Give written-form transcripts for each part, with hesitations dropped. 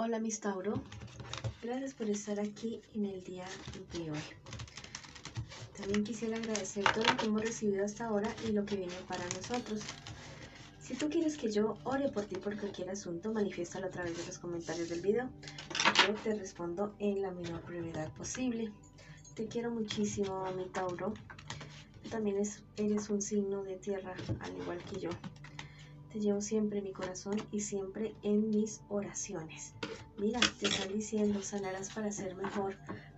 Hola mis Tauro, gracias por estar aquí en el día de hoy. También quisiera agradecer todo lo que hemos recibido hasta ahora y lo que viene para nosotros. Si tú quieres que yo ore por ti por cualquier asunto, manifiéstalo a través de los comentarios del video. Yo te respondo en la menor brevedad posible. Te quiero muchísimo, mi Tauro. Tú también eres un signo de tierra, al igual que yo. Te llevo siempre en mi corazón y siempre en mis oraciones. Mira, te están diciendo, sanarás para ser mejor.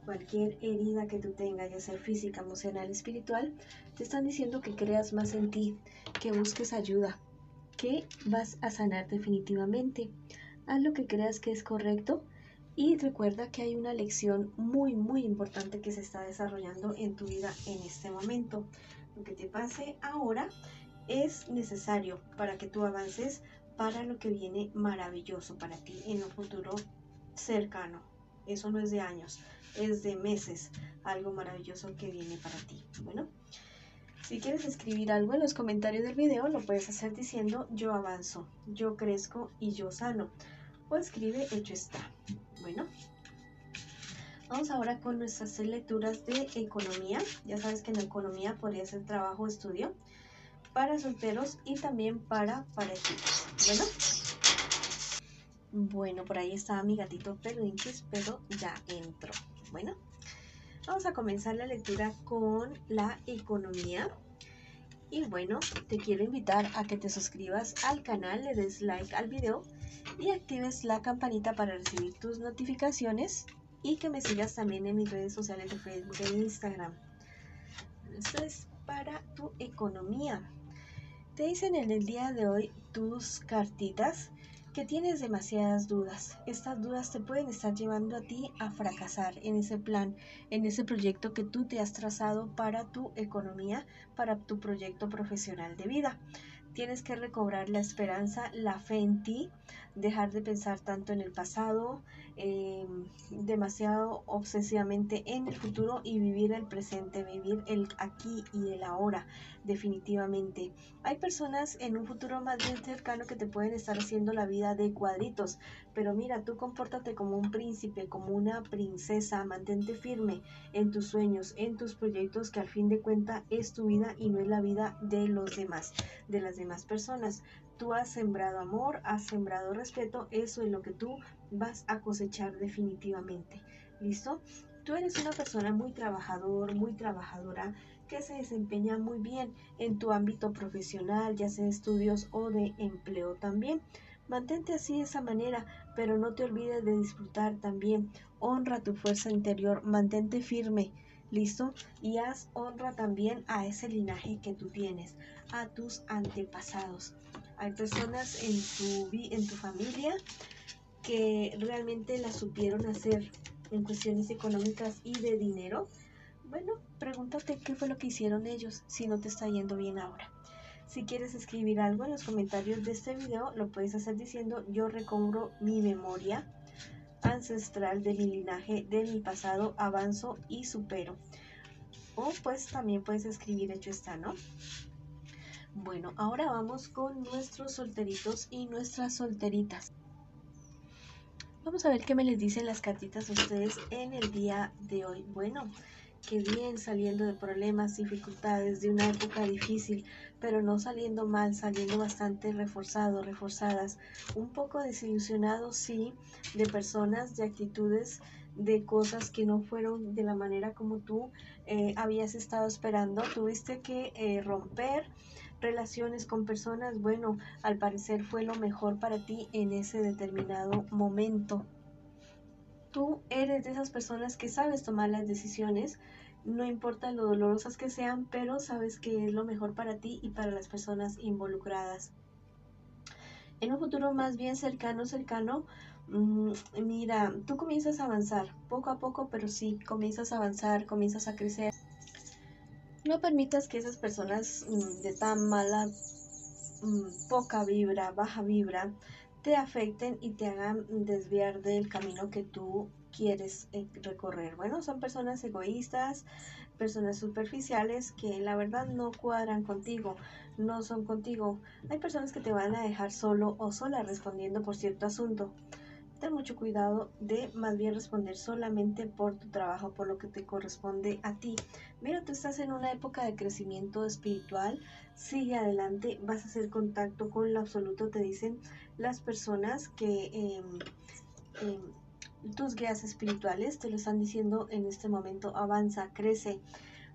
Cualquier herida que tú tengas, ya sea física, emocional, espiritual, te están diciendo que creas más en ti, que busques ayuda, que vas a sanar definitivamente. Haz lo que creas que es correcto y recuerda que hay una lección muy importante que se está desarrollando en tu vida en este momento. Lo que te pase ahora es necesario para que tú avances para lo que viene maravilloso para ti en un futuro cercano. Eso no es de años, es de meses, algo maravilloso que viene para ti. Bueno, si quieres escribir algo en los comentarios del video, lo puedes hacer diciendo yo avanzo, yo crezco y yo sano. O escribe hecho está. Bueno, vamos ahora con nuestras lecturas de economía. Ya sabes que en economía podría ser trabajo o estudio, para solteros y también para parejitas. Bueno, por ahí estaba mi gatito Perrinches, pero ya entró. Bueno, vamos a comenzar la lectura con la economía. Y bueno, te quiero invitar a que te suscribas al canal, le des like al video y actives la campanita para recibir tus notificaciones y que me sigas también en mis redes sociales de Facebook e Instagram. Esto es para tu economía. Te dicen en el día de hoy tus cartitas que tienes demasiadas dudas. Estas dudas te pueden estar llevando a ti a fracasar en ese plan, en ese proyecto que tú te has trazado para tu economía, para tu proyecto profesional de vida. Tienes que recobrar la esperanza, la fe en ti, dejar de pensar tanto en el pasado, demasiado obsesivamente en el futuro y vivir el presente, vivir el aquí y el ahora, definitivamente. Hay personas en un futuro más bien cercano que te pueden estar haciendo la vida de cuadritos, pero mira, tú compórtate como un príncipe, como una princesa, mantente firme en tus sueños, en tus proyectos, que al fin de cuentas es tu vida y no es la vida de los demás, de las demás personas. Tú has sembrado amor, has sembrado respeto, eso es lo que tú vas a cosechar definitivamente. ¿Listo? Tú eres una persona muy trabajador, muy trabajadora, que se desempeña muy bien en tu ámbito profesional, ya sea de estudios o de empleo también. Mantente así de esa manera, pero no te olvides de disfrutar también. Honra tu fuerza interior, mantente firme, ¿listo? Y haz honra también a ese linaje que tú tienes, a tus antepasados. Hay personas en tu familia que realmente la supieron hacer en cuestiones económicas y de dinero. Bueno, pregúntate qué fue lo que hicieron ellos si no te está yendo bien ahora. Si quieres escribir algo en los comentarios de este video, lo puedes hacer diciendo yo recobro mi memoria ancestral de mi linaje, de mi pasado, avanzo y supero. O pues también puedes escribir hecho está, ¿no? Bueno, ahora vamos con nuestros solteritos y nuestras solteritas. Vamos a ver qué me les dicen las cartitas a ustedes en el día de hoy. Bueno, qué bien, saliendo de problemas, dificultades, de una época difícil, pero no saliendo mal, saliendo bastante reforzado, reforzadas, un poco desilusionados, sí, de personas, de actitudes, de cosas que no fueron de la manera como tú habías estado esperando. Tuviste que romper relaciones con personas, bueno, al parecer fue lo mejor para ti en ese determinado momento. Tú eres de esas personas que sabes tomar las decisiones, no importa lo dolorosas que sean, pero sabes que es lo mejor para ti y para las personas involucradas. En un futuro más bien cercano, mira, tú comienzas a avanzar poco a poco, pero sí, comienzas a avanzar, comienzas a crecer. No permitas que esas personas de tan mala, poca vibra, baja vibra, te afecten y te hagan desviar del camino que tú quieres recorrer. Bueno, son personas egoístas, personas superficiales que la verdad no cuadran contigo, no son contigo. Hay personas que te van a dejar solo o sola respondiendo por cierto asunto. ten mucho cuidado de más bien responder solamente por tu trabajo, por lo que te corresponde a ti. Mira, tú estás en una época de crecimiento espiritual, sigue adelante, vas a hacer contacto con lo absoluto, te dicen las personas que tus guías espirituales te lo están diciendo en este momento, avanza, crece.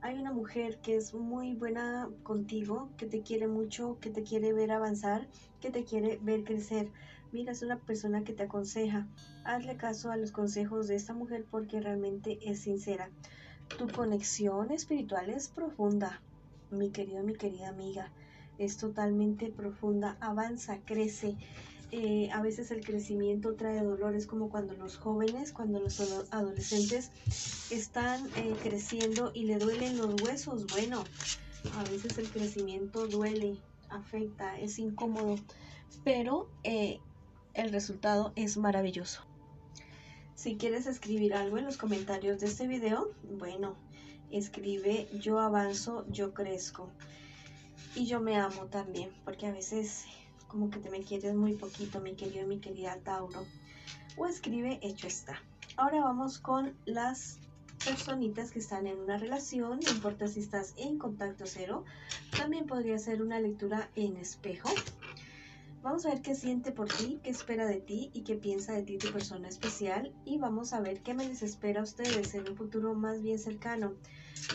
Hay una mujer que es muy buena contigo, que te quiere mucho, que te quiere ver avanzar, que te quiere ver crecer. Mira, es una persona que te aconseja. Hazle caso a los consejos de esta mujer porque realmente es sincera. Tu conexión espiritual es profunda, mi querido, mi querida amiga. Es totalmente profunda. Avanza, crece. A veces el crecimiento trae dolores, como cuando los jóvenes, cuando los adolescentes están creciendo y le duelen los huesos. Bueno, a veces el crecimiento duele, afecta, es incómodo, pero el resultado es maravilloso. Si quieres escribir algo en los comentarios de este video, bueno, escribe yo avanzo, yo crezco y yo me amo también, porque a veces como que te me quieres muy poquito, mi querido, mi querida Tauro. O escribe hecho está. Ahora vamos con las personitas que están en una relación, no importa si estás en contacto cero, también podría ser una lectura en espejo. Vamos a ver qué siente por ti, qué espera de ti y qué piensa de ti tu persona especial, y vamos a ver qué me les espera a ustedes en un futuro más bien cercano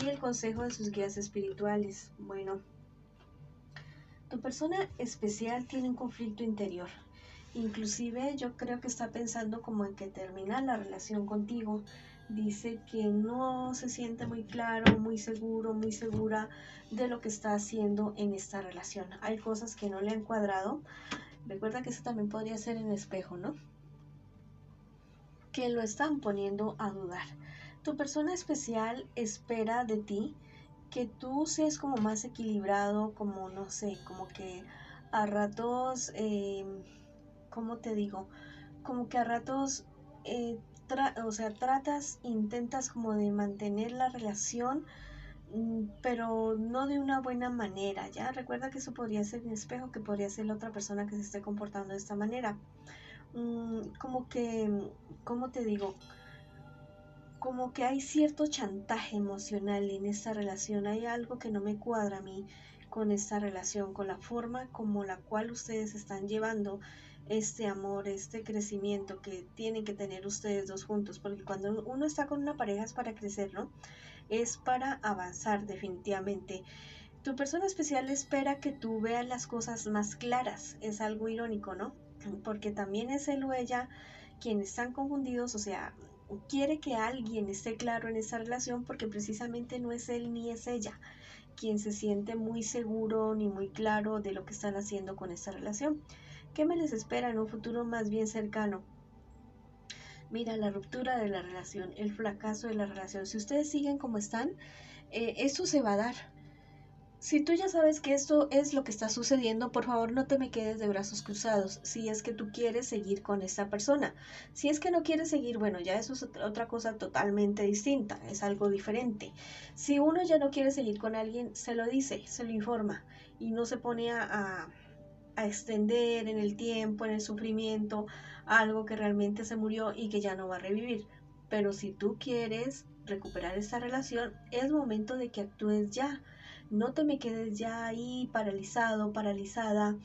y el consejo de sus guías espirituales. Bueno, tu persona especial tiene un conflicto interior. Inclusive yo creo que está pensando como en que termina la relación contigo. Dice que no se siente muy claro, muy seguro, muy segura de lo que está haciendo en esta relación. Hay cosas que no le han cuadrado. Recuerda que eso también podría ser en espejo, ¿no? Que lo están poniendo a dudar. Tu persona especial espera de ti que tú seas como más equilibrado, como no sé, como que a ratos, ¿cómo te digo? Como que a ratos, o sea, intentas como de mantener la relación, pero no de una buena manera, ¿ya? Recuerda que eso podría ser un espejo, que podría ser la otra persona que se esté comportando de esta manera. Como que, ¿cómo te digo? Como que hay cierto chantaje emocional en esta relación, hay algo que no me cuadra a mí con esta relación, con la forma como la cual ustedes están llevando este amor, este crecimiento que tienen que tener ustedes dos juntos, porque cuando uno está con una pareja es para crecer, ¿no? Es para avanzar definitivamente. Tu persona especial espera que tú veas las cosas más claras, es algo irónico, ¿no? Porque también es él o ella quienes están confundidos, o sea, quiere que alguien esté claro en esa relación porque precisamente no es él ni es ella quien se siente muy seguro ni muy claro de lo que están haciendo con esta relación. ¿Qué me les espera en un futuro más bien cercano? Mira, la ruptura de la relación, el fracaso de la relación. Si ustedes siguen como están, esto se va a dar. Si tú ya sabes que esto es lo que está sucediendo, por favor no te me quedes de brazos cruzados si es que tú quieres seguir con esta persona. Si es que no quieres seguir, bueno, ya eso es otra cosa totalmente distinta, es algo diferente. Si uno ya no quiere seguir con alguien, se lo dice, se lo informa y no se pone a extender en el tiempo, en el sufrimiento, algo que realmente se murió y que ya no va a revivir. Pero si tú quieres recuperar esta relación, es momento de que actúes ya. No te me quedes ya ahí paralizado, paralizada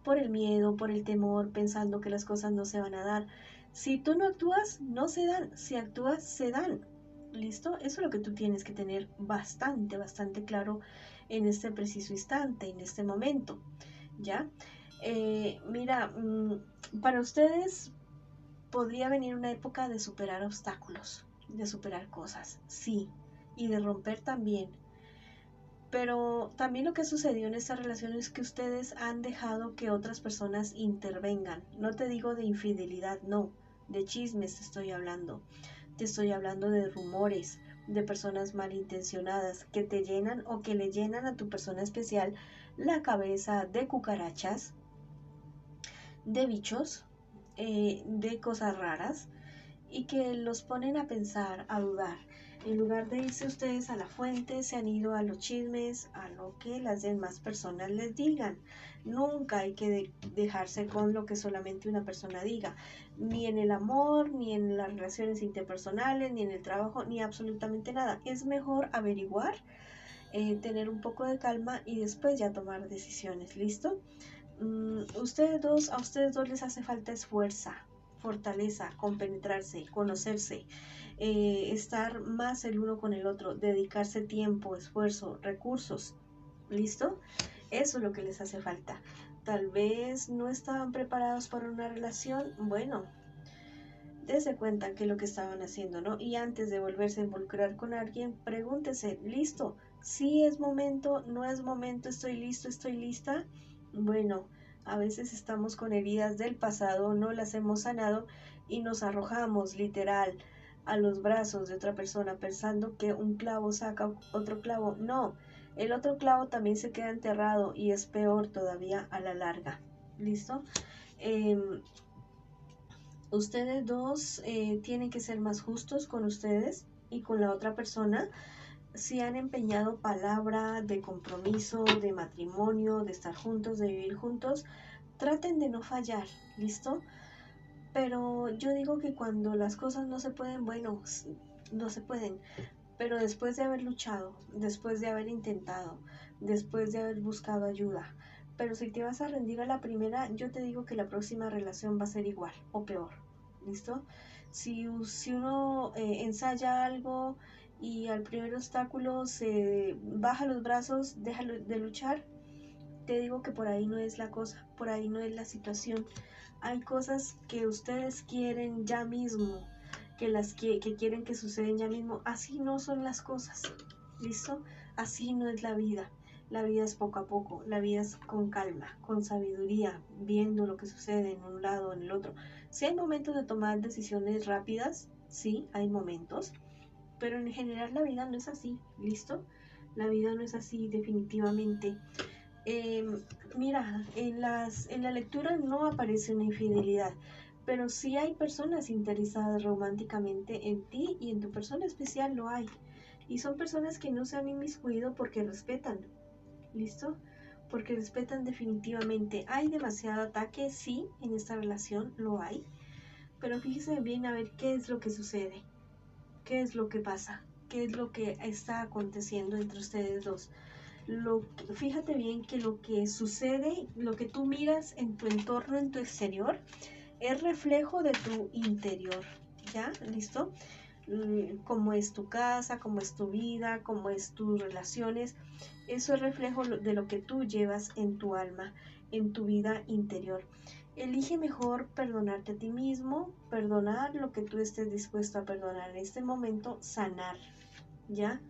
por el miedo, por el temor, pensando que las cosas no se van a dar. Si tú no actúas, no se dan. Si actúas, se dan. ¿Listo? Eso es lo que tú tienes que tener bastante, bastante claro en este preciso instante, en este momento. ¿Ya? Mira, para ustedes podría venir una época de superar obstáculos, de superar cosas, sí, y de romper también. Pero también lo que sucedió en esta relación es que ustedes han dejado que otras personas intervengan. No te digo de infidelidad, no, de chismes te estoy hablando. Te estoy hablando de rumores, de personas malintencionadas que te llenan o que le llenan a tu persona especial la cabeza de cucarachas, de bichos, de cosas raras y que los ponen a pensar, a dudar. En lugar de irse ustedes a la fuente, se han ido a los chismes, a lo que las demás personas les digan. Nunca hay que dejarse con lo que solamente una persona diga, ni en el amor, ni en las relaciones interpersonales, ni en el trabajo, ni absolutamente nada. Es mejor averiguar, tener un poco de calma y después ya tomar decisiones. ¿Listo? A ustedes dos les hace falta es fuerza, fortaleza, compenetrarse, conocerse, estar más el uno con el otro, dedicarse tiempo, esfuerzo, recursos. ¿Listo? Eso es lo que les hace falta. Tal vez no estaban preparados para una relación. Bueno, dése cuenta que lo que estaban haciendo, ¿no? Y antes de volverse a involucrar con alguien, pregúntese, ¿listo? ¿Sí es momento? ¿No es momento? ¿Estoy listo? ¿Estoy lista? Bueno, a veces estamos con heridas del pasado, no las hemos sanado y nos arrojamos literal a los brazos de otra persona pensando que un clavo saca otro clavo. No, el otro clavo también se queda enterrado y es peor todavía a la larga. ¿Listo? Ustedes dos tienen que ser más justos con ustedes y con la otra persona. Si han empeñado palabra de compromiso, de matrimonio, de estar juntos, de vivir juntos, traten de no fallar, ¿listo? Pero yo digo que cuando las cosas no se pueden, bueno, no se pueden. Pero después de haber luchado, después de haber intentado, después de haber buscado ayuda. Pero si te vas a rendir a la primera, yo te digo que la próxima relación va a ser igual o peor. ¿Listo? Si uno ensaya algo y al primer obstáculo se baja los brazos, deja de luchar, te digo que por ahí no es la cosa, por ahí no es la situación. Hay cosas que ustedes quieren ya mismo, que quieren que suceden ya mismo. Así no son las cosas, ¿listo? Así no es la vida. La vida es poco a poco, la vida es con calma, con sabiduría, viendo lo que sucede en un lado o en el otro. Si hay momentos de tomar decisiones rápidas, sí, hay momentos, pero en general la vida no es así, ¿listo? La vida no es así definitivamente. Mira, en la lectura no aparece una infidelidad, pero sí hay personas interesadas románticamente en ti y en tu persona especial lo hay. Y son personas que no se han inmiscuido porque respetan, ¿listo? Porque respetan definitivamente. Hay demasiado ataque, sí, en esta relación lo hay, pero fíjese bien a ver qué es lo que sucede, qué es lo que pasa, qué es lo que está aconteciendo entre ustedes dos. Fíjate bien que lo que sucede, lo que tú miras en tu entorno, en tu exterior, es reflejo de tu interior. ¿Ya? ¿Listo? Cómo es tu casa, cómo es tu vida, cómo es tus relaciones. Eso es reflejo de lo que tú llevas en tu alma, en tu vida interior. Elige mejor perdonarte a ti mismo, perdonar lo que tú estés dispuesto a perdonar en este momento, sanar. ¿Ya?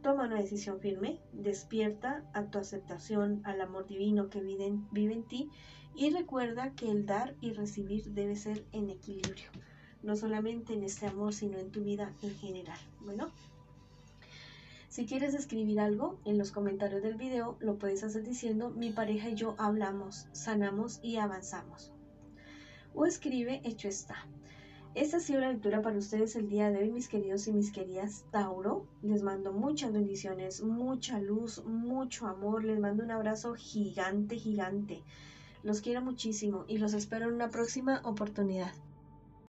Toma una decisión firme, despierta a tu aceptación, al amor divino que vive en ti y recuerda que el dar y recibir debe ser en equilibrio, no solamente en este amor, sino en tu vida en general. Bueno, si quieres escribir algo en los comentarios del video, lo puedes hacer diciendo: mi pareja y yo hablamos, sanamos y avanzamos. O escribe: hecho está. Esta ha sido la lectura para ustedes el día de hoy, mis queridos y mis queridas Tauro. Les mando muchas bendiciones, mucha luz, mucho amor. Les mando un abrazo gigante, gigante. Los quiero muchísimo y los espero en una próxima oportunidad.